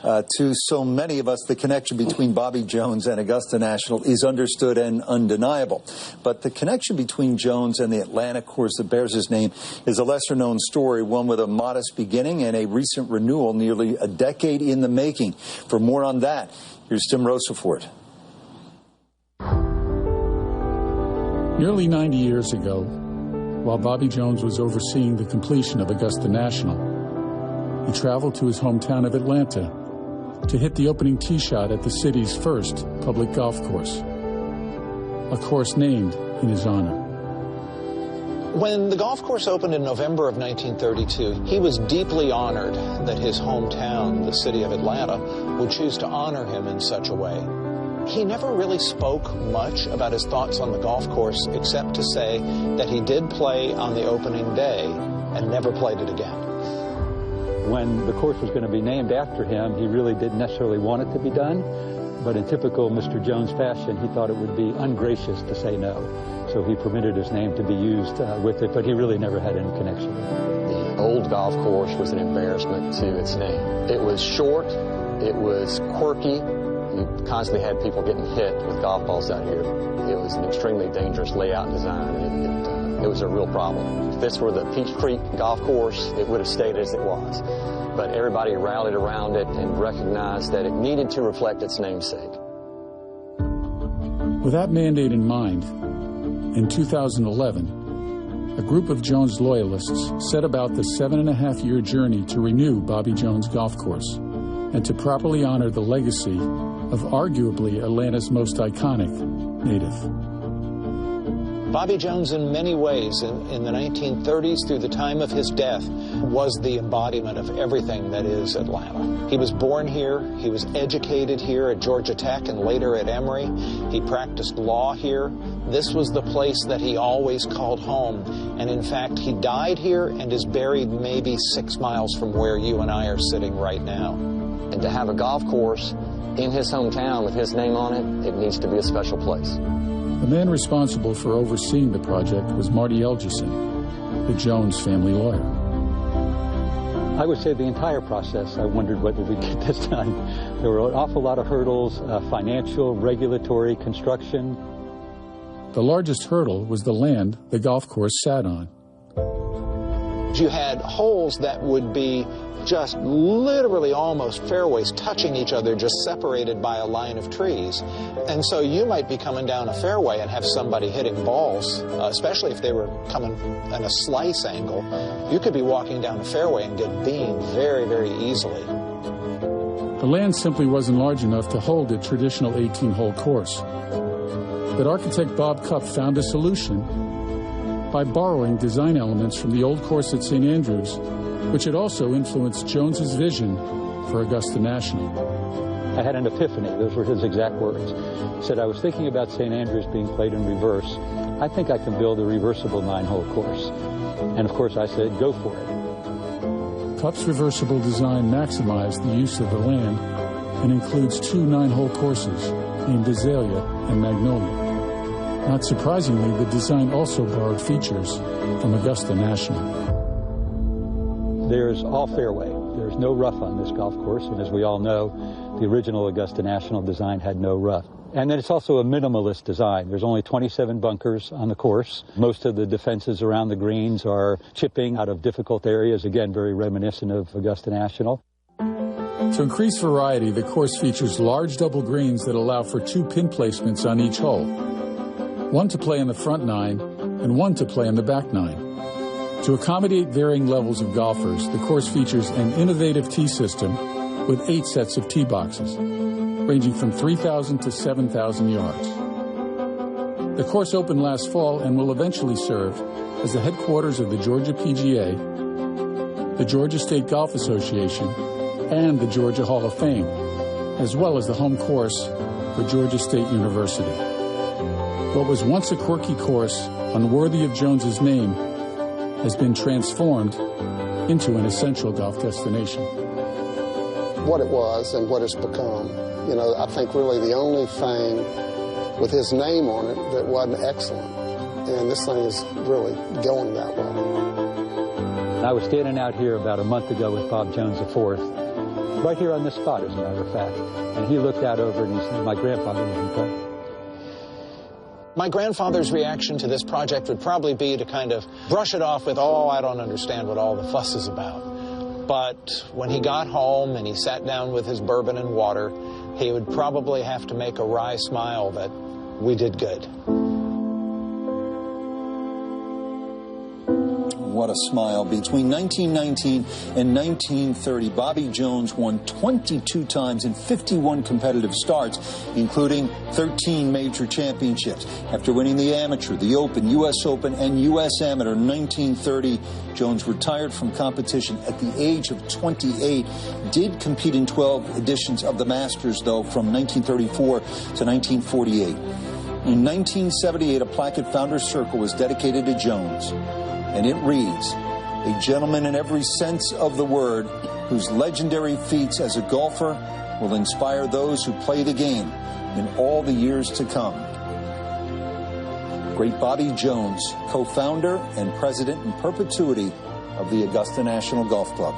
To so many of us, the connection between Bobby Jones and Augusta National is understood and undeniable. But the connection between Jones and the Atlanta course that bears his name is a lesser-known story, one with a modest beginning and a recent renewal nearly a decade in the making. For more on that, here's Tim Rosefort. Nearly 90 years ago, while Bobby Jones was overseeing the completion of Augusta National, he traveled to his hometown of Atlanta to hit the opening tee shot at the city's first public golf course, a course named in his honor. When the golf course opened in November of 1932, he was deeply honored that his hometown, the city of Atlanta, would choose to honor him in such a way. He never really spoke much about his thoughts on the golf course, except to say that he did play on the opening day and never played it again. When the course was going to be named after him, he really didn't necessarily want it to be done, but in typical Mr. Jones fashion, he thought it would be ungracious to say no. So he permitted his name to be used with it, but he really never had any connection with it. The old golf course was an embarrassment to its name. It was short, it was quirky. You constantly had people getting hit with golf balls out here. It was an extremely dangerous layout and design, and it was a real problem. If this were the Peach Creek golf course, it would have stayed as it was. But everybody rallied around it and recognized that it needed to reflect its namesake. With that mandate in mind, in 2011, a group of Jones loyalists set about the 7.5-year journey to renew Bobby Jones Golf Course and to properly honor the legacy of arguably Atlanta's most iconic native. Bobby Jones, in many ways, in the 1930s through the time of his death, was the embodiment of everything that is Atlanta. He was born here, he was educated here at Georgia Tech and later at Emory. He practiced law here. This was the place that he always called home. And in fact, he died here and is buried maybe 6 miles from where you and I are sitting right now. And to have a golf course in his hometown with his name on it, it needs to be a special place. The man responsible for overseeing the project was Marty Elgison, the Jones family lawyer. I would say the entire process, I wondered whether we'd get this done. There were an awful lot of hurdles, financial, regulatory, construction. The largest hurdle was the land the golf course sat on. You had holes that would be just literally almost fairways touching each other, just separated by a line of trees. And so you might be coming down a fairway and have somebody hitting balls, especially if they were coming in a slice angle. You could be walking down a fairway and get beamed very, very easily. The land simply wasn't large enough to hold a traditional 18-hole course. But architect Bob Cupp found a solution by borrowing design elements from the old course at St. Andrews, which had also influenced Jones's vision for Augusta National. I had an epiphany. Those were his exact words. He said, I was thinking about St. Andrews being played in reverse. I think I can build a reversible 9-hole course. And of course I said, go for it. Cupp's reversible design maximized the use of the land and includes 2 9-hole courses named Azalea and Magnolia. Not surprisingly, the design also borrowed features from Augusta National. There's all fairway. There's no rough on this golf course, and as we all know, the original Augusta National design had no rough. And then it's also a minimalist design. There's only 27 bunkers on the course. Most of the defenses around the greens are chipping out of difficult areas, again, very reminiscent of Augusta National. To increase variety, the course features large double greens that allow for 2 pin placements on each hole. 1 to play in the front 9 and 1 to play in the back 9. To accommodate varying levels of golfers, the course features an innovative tee system with 8 sets of tee boxes, ranging from 3,000 to 7,000 yards. The course opened last fall and will eventually serve as the headquarters of the Georgia PGA, the Georgia State Golf Association, and the Georgia Hall of Fame, as well as the home course for Georgia State University. What was once a quirky course, unworthy of Jones's name, has been transformed into an essential golf destination. What it was and what it's become, you know, I think really the only thing with his name on it that wasn't excellent. And this thing is really going that way. I was standing out here about a month ago with Bob Jones IV, right here on this spot, as a matter of fact. And he looked out over and he said, my grandfather didn't play. My grandfather's reaction to this project would probably be to kind of brush it off with, oh, I don't understand what all the fuss is about. But when he got home and he sat down with his bourbon and water, he would probably have to make a wry smile that we did good. What a smile. Between 1919 and 1930, Bobby Jones won 22 times in 51 competitive starts, including 13 major championships. After winning the Amateur, the Open, U.S. Open, and U.S. Amateur in 1930, Jones retired from competition at the age of 28. Did compete in 12 editions of the Masters, though, from 1934 to 1948. In 1978, a plaque at Founders Circle was dedicated to Jones. And it reads, a gentleman in every sense of the word, whose legendary feats as a golfer will inspire those who play the game in all the years to come. Great Bobby Jones, co-founder and president in perpetuity of the Augusta National Golf Club.